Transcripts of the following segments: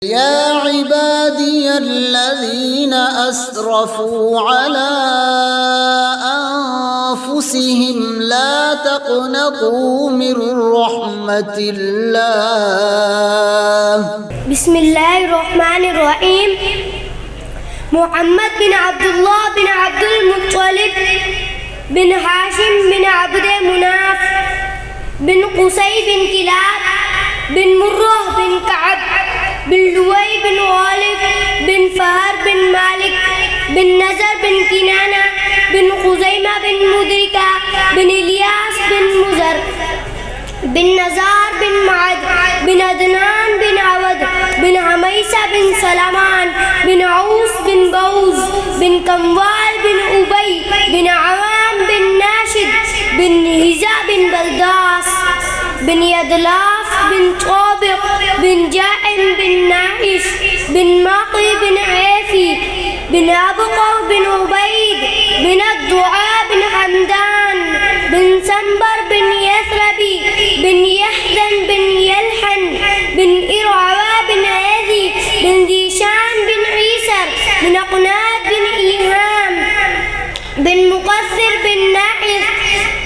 يا عبادي الذين أسرفوا على أنفسهم لا تقنطوا من رحمة الله. بسم الله الرحمن الرحيم. محمد بن عبد الله بن عبد المطلب بن هاشم بن عبد مناف بن قصي بن كلاب بن مرة بن كعب بن لؤي بن غالب بن فهر بن مالك بن نزر بن كنانة بن خزيمة بن مدركة بن إلياس بن مزر بن نزار بن معد بن أدنان بن عود بن هميسة بن سلمان بن عوس بن بوز بن كموال بن أبي بن عوام بن ناشد بن هزا بن بلداس بن يدلاف بن طابق بن جائم بن نائش بن ماقي بن عيفي بن أبقر بن عبيد بن الدعاء بن حمدان بن سنبر بن يثربي بن يحزن بن يلحن بن إرعوى بن عذي بن ذيشان بن عيسر بن أقناد بن إيهام بن مقثر بن ناعث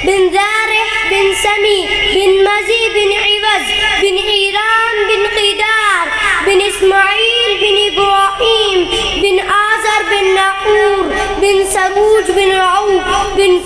بن ذارح بن سمي بن مزي بن عوز بن إيران بن قدار بن إسماعيل بن إبراهيم بن آزر بن ناقور بن سروج بن رعوب بن